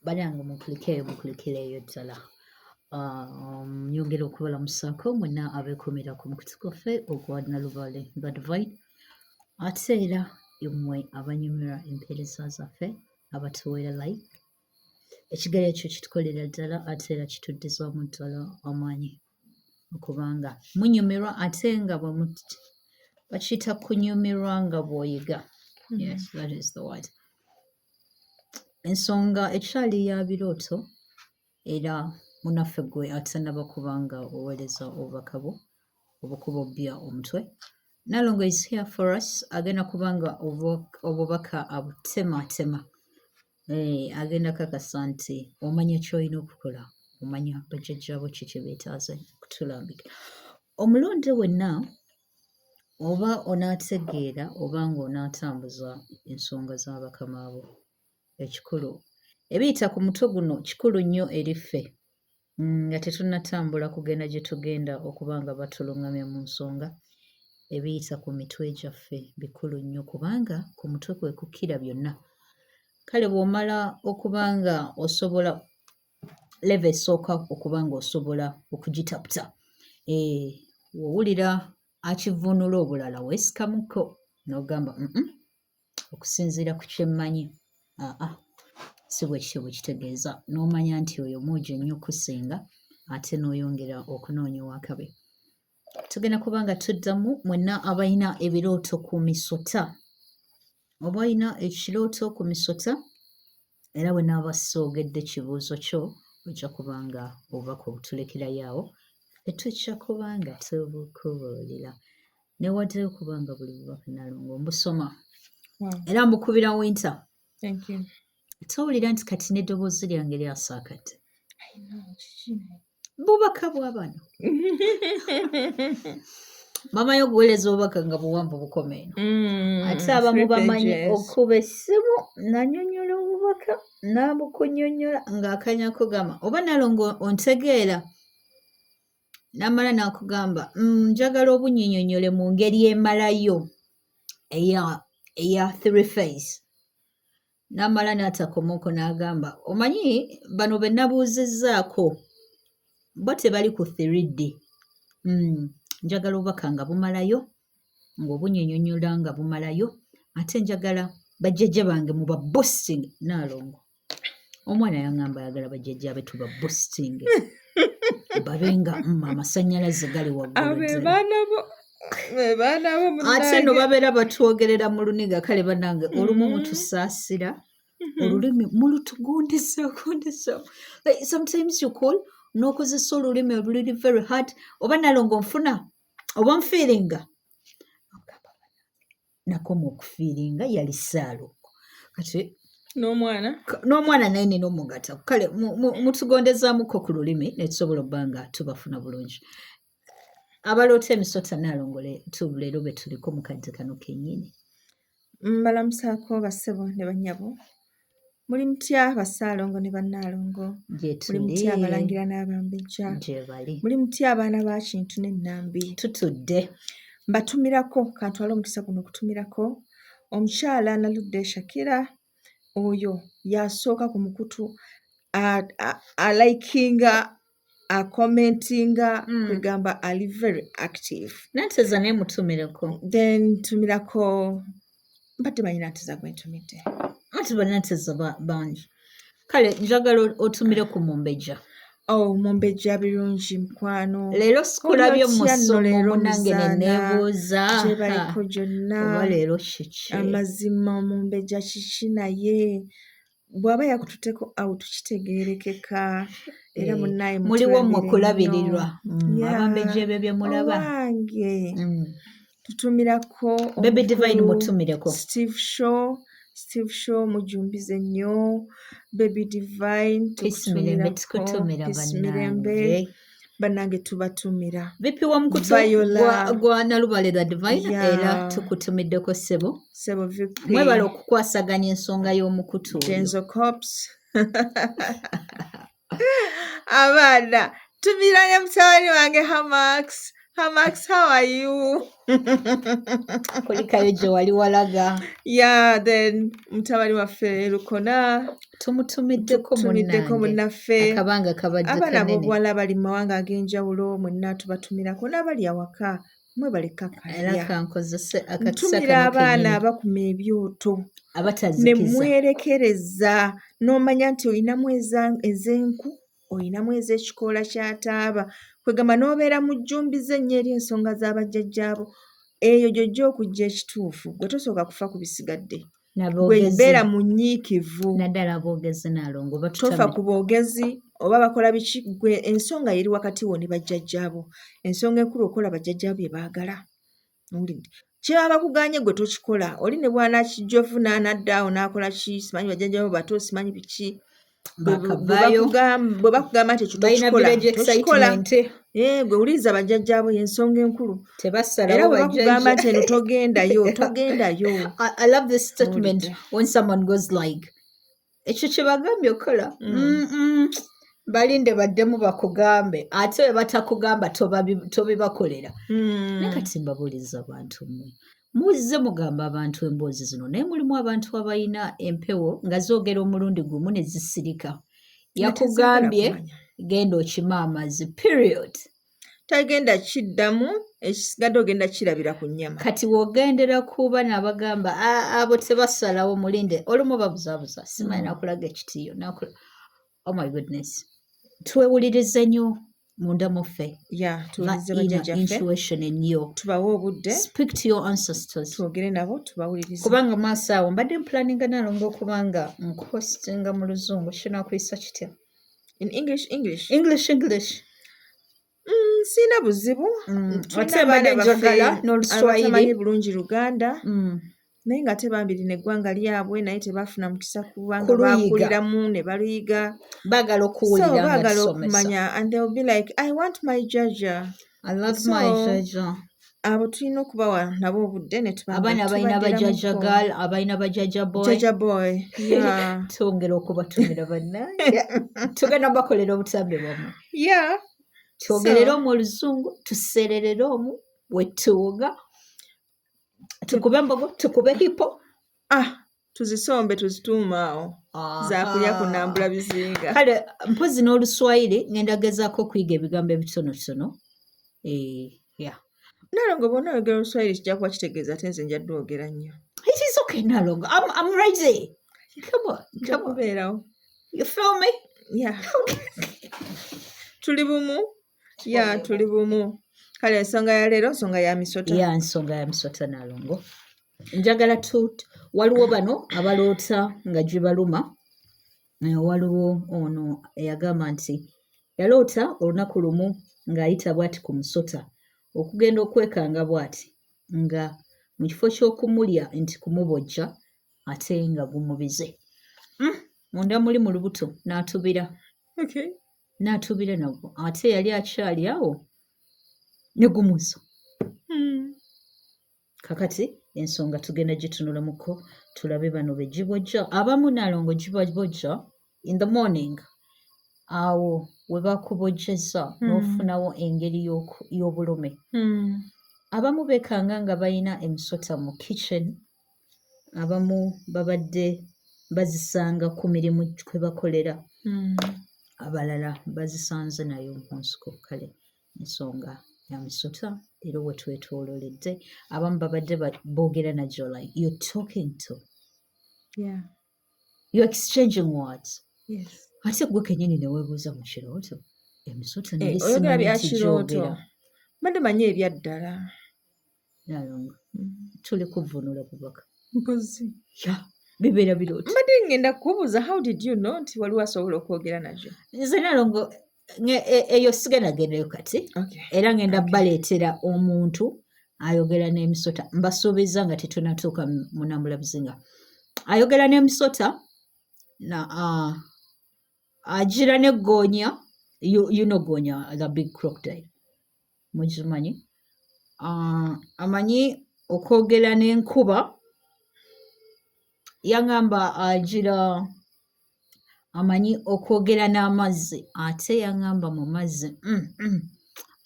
banange mukulikireyo ddala. Nyongera okubalamusaako mwenna abeekomera ku mukutu gwaffe ogwa Nalubale nga Divine, ate era mmwe abanyumirwa empeereza zaffe abatuweera like. Ekigere ekyo kitukolera ddala ate era kituddizaamu ddala amaanyi okubanga munyumirwa ate nga bakiyita kunyumirwa nga bw'oyiga. Yes, that is the word. Ensonga ekyali ya birooto era munaffe gwe atanaba kubanga oweereza obubaka bwo obukuba obbya omutwe. Nalongo is here for us. Agenda kubanga obubaka abutematema. Agenda kakasa nti omanya ky'olina okukola, omanya bajjajjaabo ki kye beetaaze okutulambika. Omulonde wenna oba onaategeera oba ng'onaatambuza ensonga z'abakama abo, ekikulu ebiyita ku mutwe guno kikulu nnyo eri ffe nga tetunnatambula kugenda gye tugenda okuba nga batulungamya mu nsonga. Ebiyita ku mitwe gyaffe bikulu nnyo kubanga ku mutwe kwe kukkira byonna. Kale bw'omala okuba nga osobola leva esooka okuba nga osobola okugitaputa, wowulira akivuunula obulala weesikamuko n'ogamba okusinziira ku kyemmanyi si bwe kityo bwe kitegeeza, n'omanya nti oyo mwojo nnyo okusinga ate n'oyongera okunoonya owakabe. Tugenda kuba nga tuddamu mwenna abalina ebirooto ku misota, oba olina ekirooto ku misota era bwe naaba soogedde kibuuzo kyo ojja kuba nga obubaka obutulekerayo awo tetujja kuba nga tubukubuulira newadde okuba nga buli bubaka Nalongo mbusoma era mbukubira winter. Thank you. Towulira nti kati n'eddoboozi lyange lyasaakadde. Bubaka bwa bano maamayo okuweereza obubaka nga buwanvu bukoma eno. Ate abamu bamanyi okuba essimu nanyonnyola obubaka n'abukunnyonnyola ng'akanyako gamba oba Nalongo ontegeera, n'amala n'akugamba njagala obunnyonnyonnyole mu ngeri emalayo eya three phase. N'amala n'atakomaako n'agamba omanyi bano be nabuuzizzaako bo tebali ku 3D. Njagala obubaka nga bumalayo, ng'obunnyonnyonnyola nga bumalayo, ate njagala bajjajja bange mu ba boosting. Nalongo omwana yaŋŋamba ayagala bajjajja be tuba boosting babe nga amasannyalaze gali waggulu ate no babeera batwogerera mu luniga. Kale bannange olumu mutusaasira olulimi mulutugondeza. Sometimes you call n'okozesa olulimi oluli very hard. Oba Nalongo nfuna oba nfiiringa nakoma okufiiringa yali Ssaalongo kati n'omwana naye nina omugata. Kale mutugondezaamuko ku lulimi ne tusobola obba nga tubafuna bulungi. Abaloota emisota Nalongo leero be tuliko mu kadde kano kennyini. Mbalamusaako bassebo ne bannyabo. Muli mutya Bassaalongo ne Bannaalongo? Muli mutya Abalangira n'Abambejja? Muli mutya abaana ba Kintu n'Ennambi? Tutudde. Mbatumirako, kantwala omukisa guno okutumirako omukyala Naludde Shakira. Oyo yasooka ku mukutu alikinga commentinga kwegamba ali very active. Nanteza naye mutumireko. Then tumirako mbadde manyi Nanteza gwe ntumidde. Anti bannanteza bangi. Kale njagala otumire ku Mumbejja. Mumbejja birungi mukwano. Leero sikulabye mu ssomo munange ne neebuuza. Gye baliko gyonna. Oba leero kiki? Amazima Mumbejja kiki naye bw'aba yakututeko awo tukitegeerekeka. Era munnaye muliwo mmwe kulabirirwa. Abambejja ebyo bye mulaba. Wange. Tutumirako Baby Divine mutumireko. Steve Show mujumbize nnyo. Baby Divine tukutumirako. Peace bannange tubatumira. Vipi wa mukutu gwa Nalubale the Divine era tukutumiddeko ssebo. Ssebo vipi? Mwebala okukwasaganya ensonga y'omukutu. Genzo Cops. Abaana tumiranya mutabani wange Hamax. Max, how are you? Kulikayo gye wali walaga. Yeah, then mutabani waffe Lukona Tumutumiddeko munnaffe akabanga kabadde abaana kanene. b'obuwala bali mu mawanga ag'enjawulo mwenna tubatumirako n'abali awaka mwe baleka Era kalya. kankozese akakisa Ntumira kano abaana kennyini abakuma ebyoto ne abatazikiza. mwerekereza n'omanya nti olinamu ez'enku olinamu ez'ekikoola kya taaba kwegamba n'obeera mu jjumbize ennyo eri ensonga z'abajjajjaabo eyo gy'ojja okujja ekituufu gwe tosooka kufa ku bisigadde gwe beera mu nnyiikivu naddala aboogezi Naalongo tofa ku boogezi oba bakola biki gwe ensonga yeri wakati wo ne bajjajjaabo ensonga enkulu okola bajjajjaabo bye baagala owulidde kye baba bakuganye gwe tokikola oli ne bw'anaakijjovu n'anaddaawo n'akola ki simanyi bajjajjaabo bato simanyi biki bwe bakugamba nti ekyo tokikola gwe wuliriza bajjajjaabo y'ensonga enkulu era bwe bakugamba nti eno togendayo. I love this statement when someone goes like ekyo kye bagambye okola balinde baddemu bakugambe ate bwe batakugamba tobibakolera. Naye kati mbabuuliza abantu mmwe muzze mugamba abantu emboozi zino naye mulimu abantu abalina empewo nga zoogera omulundi gumu ne zisirika. Yakugambye genda okima amazzi period. Tagenda kiddamu ekisigadde ogenda kirabira ku nnyama. Kati w'ogendera kuba n'abagamba abo tebasalawo mulinde olumu babuzaabuza simanyi nakulaga ekitiiyo nakula. Oh my goodness. Twewulirize nnyo munda muffe. Tuwulirize bajjajjaffe. Intuition ennyo. Tubawe obudde. Speak to your ancestors. Twogere nabo tubawulirize. Kubanga maaso awo mbadde mplaninga Naalongo okubanga nkuhostinga mu luzungu kinakuyisa kitya? In English. Sina buzibu. Ate mbadde njagala n'Oluswayiri. Abatamanyi bulungi Luganda. Naye nga tebambirina eggwanga lyabwe naye tebafuna mukisa kubanga bakuliramu ne baluyiga. Baagala okuwulira nga tusomesa. Baagala okumanya and they will be like, I want my jaja. I love my jaja. Abo tulina okubawa nabo obudde ne tubanga abaana abalina bajaja girl abalina bajaja boy. Jaja boy. Yeah. Twongera okubatumira bannange. Tugenda bakolera obutambi bwamu. Yeah. Twogerera mu Oluzungu tusererera omu wetuuga. Tukube mbogo, tukube hipo. Tuzisombe tuzituuma awo. Zaakulya kunambula bizinga. Kale mpozi n'Oluswayiri ngenda gezaako okuyiga ebigambo ebitonotono. Yeah. Naalongo bw'ona oyogera Oluswayiri kijja kuba kitegeeza ate nze njadde oyogera nnyo. It is okay Naalongo. I'm ready. Come on. Kubeerawo. You feel me? Yeah. Tuli bumu? Yeah, tuli bumu. Kale ensonga ya leero nsonga ya misota. Yeah, nsonga ya misota Naalongo. Njagala waliwo bano abaloota nga gibaluma. Waliwo ono eyagamba nti yaloota olunaku lumu ng'ayita bw'ati ku musota okugenda okwekanga bw'ati nga mu kifo ky'okumulya nti kumubojja ate nga gumubize. Munda muli mu lubuto n'atubira. Okay. N'atubira nagwo ate yali akyali awo ne gumuzo. Kakati ensonga tugenda gitunulamuko tulabe bano be gibojja. Abamu Naalongo gibabojja in the morning. Awo we bakubojjeza n'ofunawo engeri y'obulume. Abamu beekanga nga balina emisota mu kitchen. Abamu babadde bazisanga ku mirimu kwe bakolera. Abalala bazisanze nayo mu nsiko. Kale ensonga ya misota era we twetoolooledde. Abamu babadde boogera nagyo like you're talking to. Yeah. You're exchanging words. Yes. Ate gwe kennyini ne weebuuza mu kirooto emisota oyogera bya kirooto mbadde manyi ebya ddala. Naalongo tuli kuvunula bubaka mpozi bibeera birooto. Mbadde ngenda kubuuza how did you know nti waliwo asobola okwogera nagyo? Nze Naalongo eyo sigenda gendayo kati. Era ngenda baleetera omuntu ayogera n'emisota. Mbasuubiza nga tetunatuuka mu Nambula Bizinga. Ayogera n'emisota na agira ne goonya. You know goonya, the big crocodile. Mugimanyi? Amanyi okwogera n'enkuba. Yangamba agira amanyi okwogera n'amazzi ate yangamba mu mazzi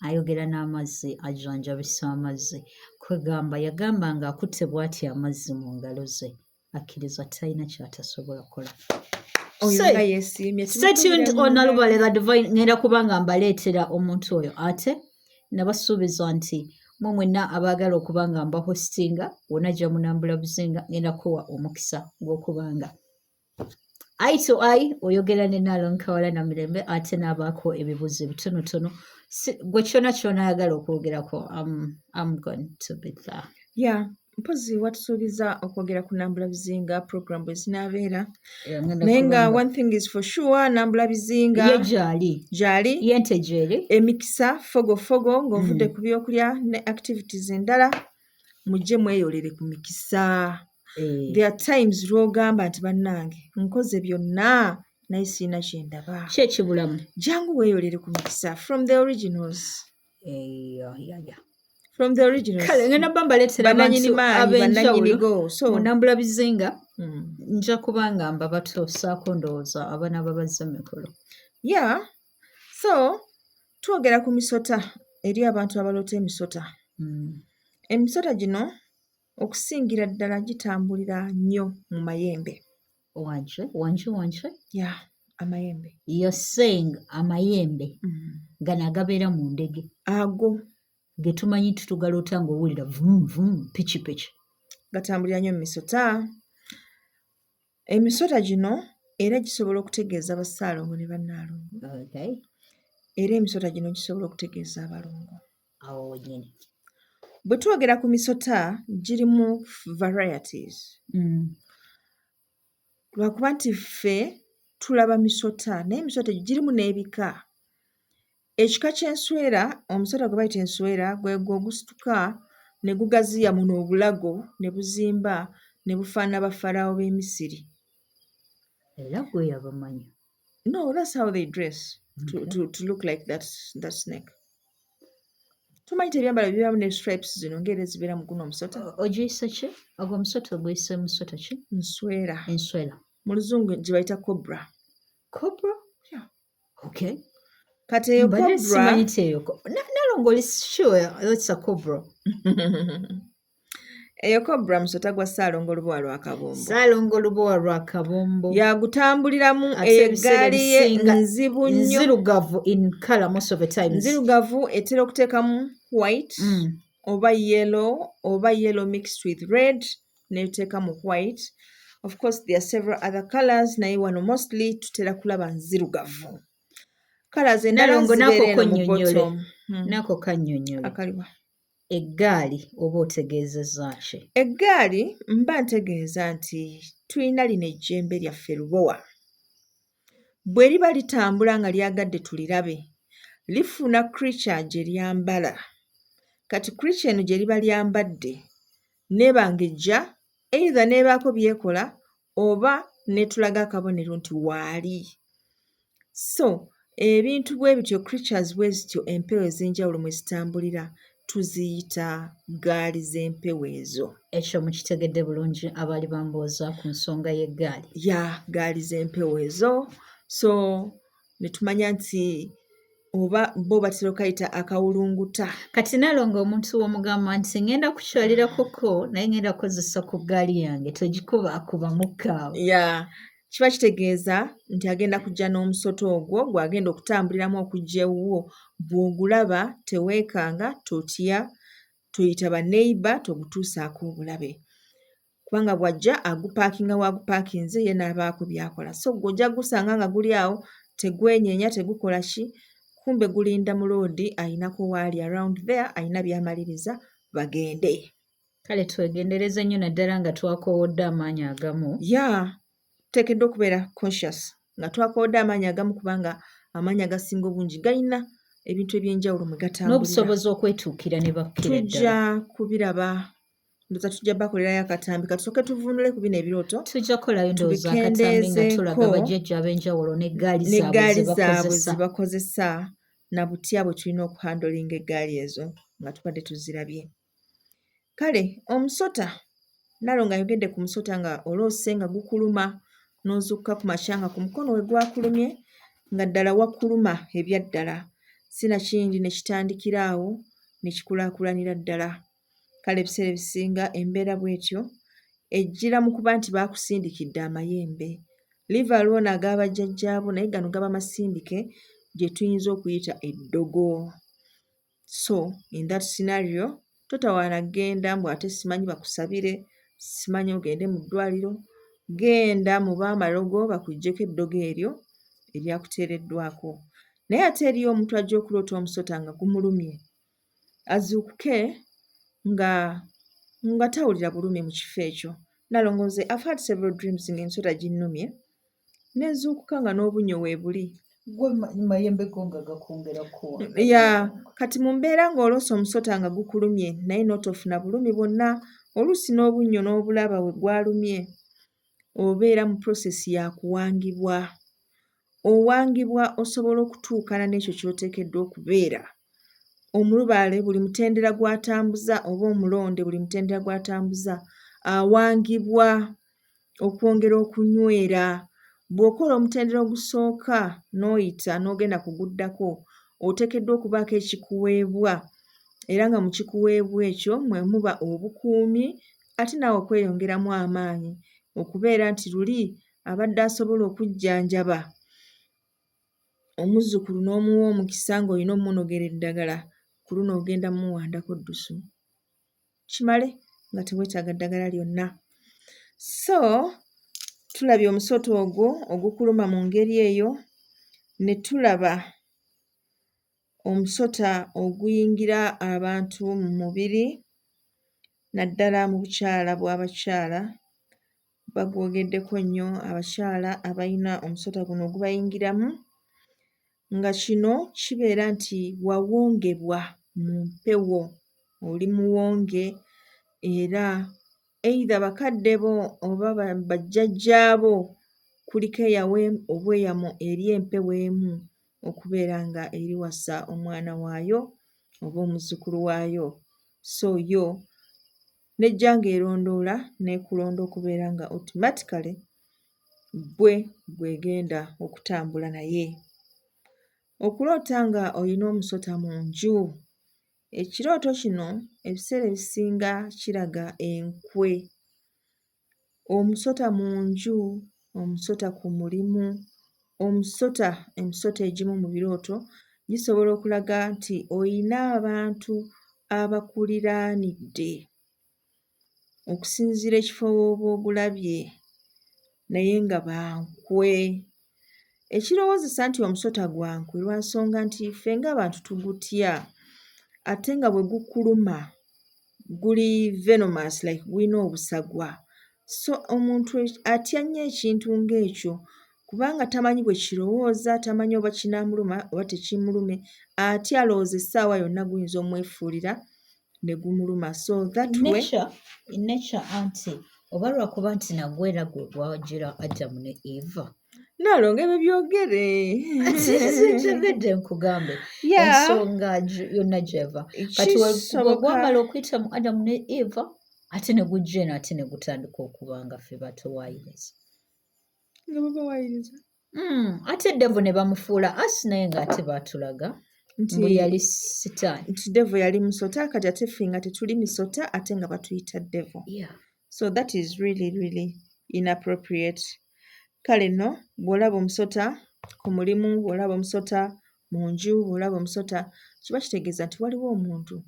ayogera n'amazzi ajjanjabisa amazzi kwegamba yagamba ng'akutte bw'ati amazzi mu ngalo ze akkiriza talina kyatasobola kukola. Stay tuned on Nalubalega Divine. Ngenda kubanga mbaleetera omuntu oyo ate nabasuubiza nti mwe mwenna abaagala okubanga mba hostinga wonajja munambula buzinga ngenda kuwa omukisa gw'okubanga eye to eye oyogera ne Nalong Kawala na Mirembe ate n'abaako ebibuuzo ebitonotono gwe kyona ky'onaayagala okwogerako. I'm going to be there. Yeah. Mpozi watusuubiza okwogera ku Nambula Bizinga program bwe zinaabeera naye nga one thing is for sure Nambula Bizinga ye gyali yente gyeri emikisa fogofogo ng'ovudde ku byokulya ne activities endala mujje mweyolere ku mikisa. There are times lw'ogamba nti bannange nkoze byonna naye siina kye ndaba ki ekibulamu jangu weeyolere ku mikisa from the originals. From the originals. Kale ngenda bambaleetera abantu ab'enjawulo mu Nambula Bizinga nja kubanga mba batoosaako ndowooza abaana babazza mikolo. Yeah. So twogera ku misota eri abantu abaloota emisota. Emisota gino okusingira ddala gitambulira nnyo mu mayembe. Wanje? Yeah, amayembe. You're saying amayembe gano agabeera mu ndege ago ge tumanyi tutugaloota ng'owulira vum vum pichi pichi gatambulira nnyo mu misota. Emisota gino era gisobola okutegeeza Bassaalongo ne Bannaalongo. Okay. Era emisota gino gisobola okutegeeza Abalongo. Awo wennyini. Bwe twogera ku misota girimu varieties. Lwakuba nti ffe tulaba misota naye emisota girimu n'ebika. Ekika ky'enswera omusota gwe bayita enswera gwegwo ogusituka ne gugaziya muno obulago ne buzimba ne bufaanana bafalaawo b'e Misiri. Era gwe yabamanyi. No, that's how they dress to look like that snake. Tumanyi ebyambalo bibaamu ne stripes zino ng'era ezibeera mu guno omusota. Ogiyise ki? Ogwo omusota oguyise musota ki? Nswera. Enswera. Mu luzungu gye bayita cobra. Cobra? Yeah. Okay. Kati eyo cobra. Nalongo oli sure it's a cobra. Eyo cobra musota gwa Ssaalongo Lubowa lwa Kabombo. Ssaalongo Lubowa lwa Kabombo. Yagutambuliramu eggaali ye nzibu nnyo. Nzirugavu in color most of the time. Nzirugavu etera okuteekamu white oba yellow mixed with red n'eteekamu white. Of course there are several other colors naye wano mostly tutera kulaba nzirugavu. Colors endala zibeera mu bottom. Nako kannyonnyole. Akaliwa. Eggaali oba otegeezezza ki? Eggaali mba ntegeeza nti tulina lino ejjembe lyaffe Lubowa. Bwe liba litambula nga lyagadde tulirabe lifuna creature gye lyambala. Kati creature eno gye liba lyambadde neebanga ejja either neebaako byekola oba netulaga akabonero nti waali. So ebintu bwe bityo creatures bwe zityo empewo ez'enjawulo mwe zitambulira tuziyita gaali z'empewo ezo. Ekyo mukitegedde bulungi abaali bambooza ku nsonga y'eggaali. Ya gaali z'empewo ezo. So ne tumanya nti oba bo batera okayita akawulunguta. Kati Nalongo omuntu w'omugamba nti ngenda kukyalirakoko naye ngenda kukozesa ku ggaali yange togikubakuba mukkaawo. Ya kiba kitegeeza nti agenda kujja n'omusota ogwo gw'agenda okutambuliramu okujja ewuwo. Bw'ogulaba teweekanga totya toyita baneiba togutuusaako obulabe kubanga bw'ajja agupaakinga wagupaakinze ye n'abaako byakola. So gw'ojja gusanga nga guli awo tegwenyeenya tegukola ki kumbe gulinda mu loodi ayinako waali around there ayina byamaliriza bagende. Kale twegendereze nnyo naddala nga twakoowodde amaanyi agamu. Tuteekeddwa okubeera conscious nga twakoowodde amaanyi agamu kubanga amaanyi agasinga obungi galina ebintu eby'enjawulo mwe gatambulira. N'obusobozi okwetuukira ne bakkira ddala. Tujja kubiraba ndowooza tujja bakolerayo akatambi katusooke tuvuunule ku bino ebirooto. Tujja kukolayo ndowooza akatambi nga tulaga bajjajja ab'enjawulo n'eggaali zaabwe ze bakozesa na butya bwe tulina okuhandolinga eggaali ezo nga tubadde tuzirabye. Kale omusota Nalongo ayogedde ku musota nga oloose nga gukuluma n'ozukka ku makya nga ku mukono we gwakulumye nga ddala wakuluma ebya ddala sinakindi ne kitandikira awo ne kikulaakulanira ddala. Kale ebiseera ebisinga embeera bw'etyo ejjira mu kuba nti baakusindikidde amayembe. Live alone ag'abajjajjaabo naye gano gaba masindike gye tuyinza okuyita eddogo. So in that scenario totawaana genda mbu ate simanyi bakusabire, simanyi ogende mu ddwaliro, genda mu baamalogo bakuggyeko eddogo eryo eryakuteereddwako. Naye ate eriyo omuntu ajja okuloota omusota nga gumulumye, azuukuke nga tawulira bulumi mu kifo ekyo. Nalongoze I've had several dreams ng'ensota ginnumye, ne nzuukuka nga n'obunyo weebuli. Gwe mayembe go nga gakwongerako. Kati mu mbeera ng'oloose omusota nga gukulumye naye n'otofuna bulumi bwonna, oluusi n'obunnyo n'obulaba we gwalumye, obeera mu prosesi ya kuwangibwa. Owangibwa osobola okutuukana n'ekyo ky'oteekeddwa okubeera. Omulubaale buli mutendera gw'atambuza oba omulonde buli mutendera gw'atambuza awangibwa okwongera okunywera. Bw'okola omutendera ogusooka n'oyita n'ogenda kuguddako, oteekeddwa okubaako ekikuweebwa era nga mu kikuweebwa ekyo mwe muba obukuumi ate naawe okweyongeramu amaanyi okubeera nti luli abadde asobola okujjanjaba omuzzukulu n'omuwa omukisa ng'olina omumunogera eddagala, ku luno ogenda mumuwandako ddusu kimale nga teweetaaga ddagala lyonna. So tulabye omusota ogwo ogukuluma mu ngeri eyo, ne tulaba omusota oguyingira abantu mu mubiri, naddala mu bukyala bw'abakyala. Bagwogeddeko nnyo abakyala abayina omusota guno ogubayingiramu, nga kino kibeera nti wawongebwa mu mpewo, oli muwonge era either bakadde bo oba bajjajjaabo kuliko eyawa obweyamo eri empewo emu okubeera nga eriwasa omwana waayo oba omuzzukulu waayo. So yo nejja ng'erondoola n'ekulonda okubeera nga automatically ggwe gwegenda okutambula naye. Okuloota nga olina omusota mu nju, ekirooto kino ebiseera ebisinga kiraga enkwe. Omusota mu nju, omusota ku mulimu, emisota egimu mu birooto gisobola okulaga nti oyina abantu abakuliraanidde okusinziira ekifo w'oba ogulabye naye nga ba nkwe. Ekirowoozesa nti omusota gwa nkwe lwa nsonga nti ffe ng'abantu tugutya ate nga bwe gukuluma guli venomous, like gulina obusagwa. So omuntu atya nnyo ekintu ng'ekyo kubanga tamanyi bwe kirowooza, tamanyi oba kinaamuluma oba tekimulume, atya alowooza essaawa yonna guyinza omwefuulira ne gumuluma. So that way in nature anti oba lwakuba nti nagwe era gwe gwagira Adamu ne Eva. Nalonga ebyo byogere njogedde nkugambe ensonga yonna gy'eva. Kati wegwamala okuyita mu Adamu ne Eva ate ne gujja eno ate ne gutandika okuba nga ffe batowaayiriza. Nga babawaayiriza? Ate Devu ne bamufuula asi naye ng'ate baatulaga mbu yali sitaani. Nti Devu yali musota, kati ate ffe nga tetuli misota ate nga batuyita Devu. So that is really, really inappropriate. Kale nno bw'olaba omusota ku mulimu, bw'olaba omusota mu nju, bw'olaba omusota kiba kitegeeza nti waliwo omuntu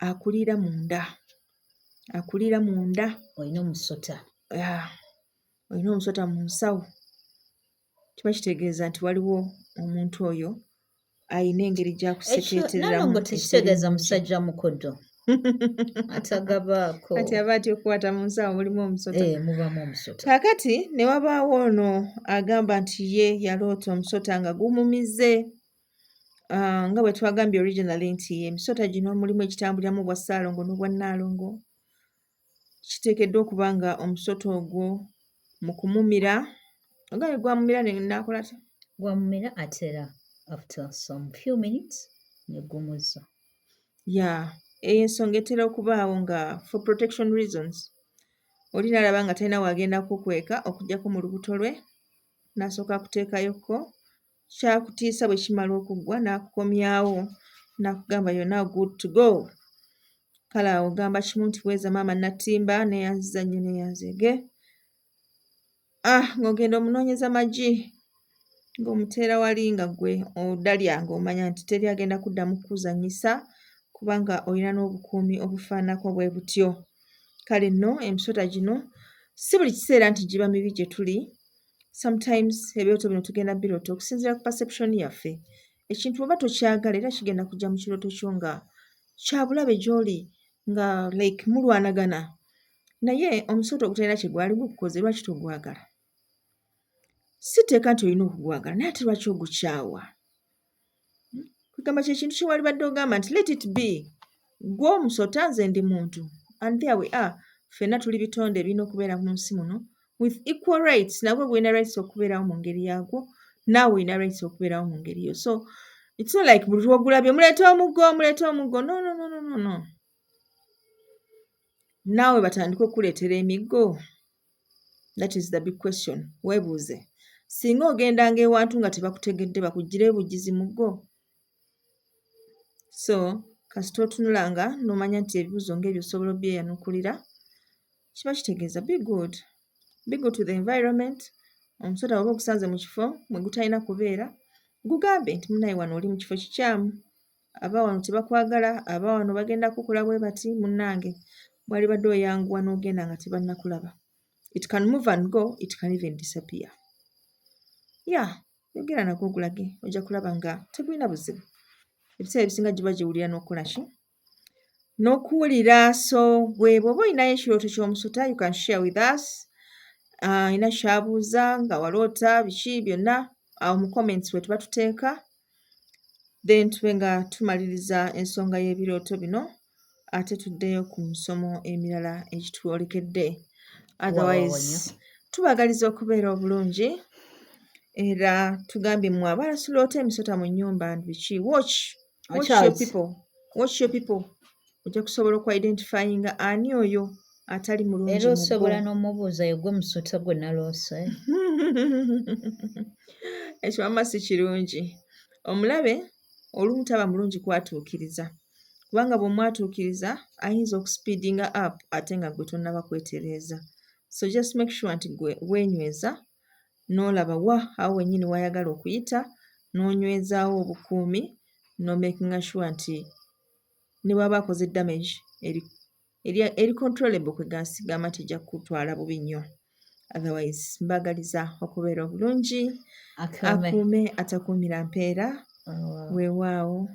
akulira munda. Akulira munda. Olina omusota. Olina omusota mu nsawo. Kiba kitegeeza nti waliwo omuntu oyo ayina engeri gy'akusekeetereramu. Nalongo tekitegeeza musajja mukodo. Atagabaako. Kati aba atya okukwata mu nsawo mulimu omusota. Mubamu omusota. Kaakati ne wabaawo ono agamba nti ye yaloota omusota nga gumumize. Nga bwe twagambye originally nti emisota gino mulimu ekitambuliramu obwa Ssaalongo n'obwa Nnaalongo. Kiteekeddwa okuba nga omusota ogwo mu kumumira, ogambye gwamumira n'akola atya? Gwamumira ate era after some few minutes ne gumuzza. Eyo ensonga etera okubaawo nga for protection reasons. Oli n'alaba nga talina wagenda kukweka okuggyako mu lubuto lwe, n'asooka kuteekayokko kyakutiisa bwe kimala okuggwa n'akukomyawo n'akugamba you're now good to go. Kale awo ogamba kimu nti bweza maama Natimba neeyanziza nnyo neeyanzege. Ng'ogenda omunoonyeza magi ng'omuteera wali nga ggwe oddalya ng'omanya nti teri agenda kuddamu kukuzannyisa kubanga olina n'obukuumi obufaanako bwe butyo. Kale nno emisota gino si buli kiseera nti giba mibi gye tuli. Sometimes ebirooto bino tugenda biroota okusinziira ku perception yaffe. Ekintu oba tokyagala era kigenda kujja mu kirooto kyo nga kya bulabe gy'oli nga like mulwanagana. Naye omusota ogutalina kye gwali gukukoze lwaki togwagala? Si tteeka nti olina okugwagala naye ate lwaki ogukyawa? Kugamba kye kintu kye wali badde ogamba nti let it be. Gwe omusota nze ndi muntu. And there we are. Ffenna tuli bitonde ebirina okubeera mu nsi muno with equal rights. Nagwe gwina rights okubeerawo mu ngeri yaagwo, naawe olina rights okubeerawo mu ngeri yo. So it's not like buli lw'ogulabye muleete omuggo. No. Naawe batandika okuleetera emiggo. That is the big question. Weebuuze. Singa ogendanga ewantu nga tebakutegedde bakuggyireyo buggizi muggo. So kasita otunulanga n'omanya nti ebibuuzo ng'ebyo osobola obyeyanukulira, kiba kitegeeza be good to the environment. Omusota bw'oba ogusanze mu kifo mwe gutalina kubeera, gugambe nti munnaye wano oli mu kifo kikyamu, aba wano tebakwagala, aba wano bagenda kukola bwe bati, munnange bwali badde oyanguwa n'ogenda nga tebannakulaba. It can move and go, it can even disappear. Yogera nagwo ogulage, ojja kulaba nga tegulina buzibu. Ebiseera ebisinga giba giwulira n'okukola ki? N'okuwulira. So gwe bw'oba olinayo ekirooto ky'omusota you can share with us. Ina kyabuuza nga waloota biki byonna awo mu comments we tuba tuteeka, then tube nga tumaliriza ensonga y'ebirooto bino ate tuddeyo ku misomo emirala egitwolekedde. Otherwise tubagaliza okubeera obulungi era tugambye mmwe abalasuloota emisota mu nnyumba biki, watch your people. Ojja kusobola okwidentifyinga ani oyo atali mulungi. Era osobola n'omubuuza ye gwe musota gwe naloose. Ekyo wamma si kirungi. Omulabe olumu taba mulungi kwatuukiriza kubanga bw'omwatuukiriza ayinza okuspeedinga up ate nga gwe tonnaba kwetereeza. So just make sure nti gwe weenyweza n'olaba awo wennyini wayagala okuyita n'onywezaawo obukuumi n'omakinga sure nti ne bw'aba akoze damage eri controllable kwe gansigama tejja kutwala bubi nnyo. Otherwise mbagaliza okubeera obulungi, akuume atakuumira mpeera. Weewaawo.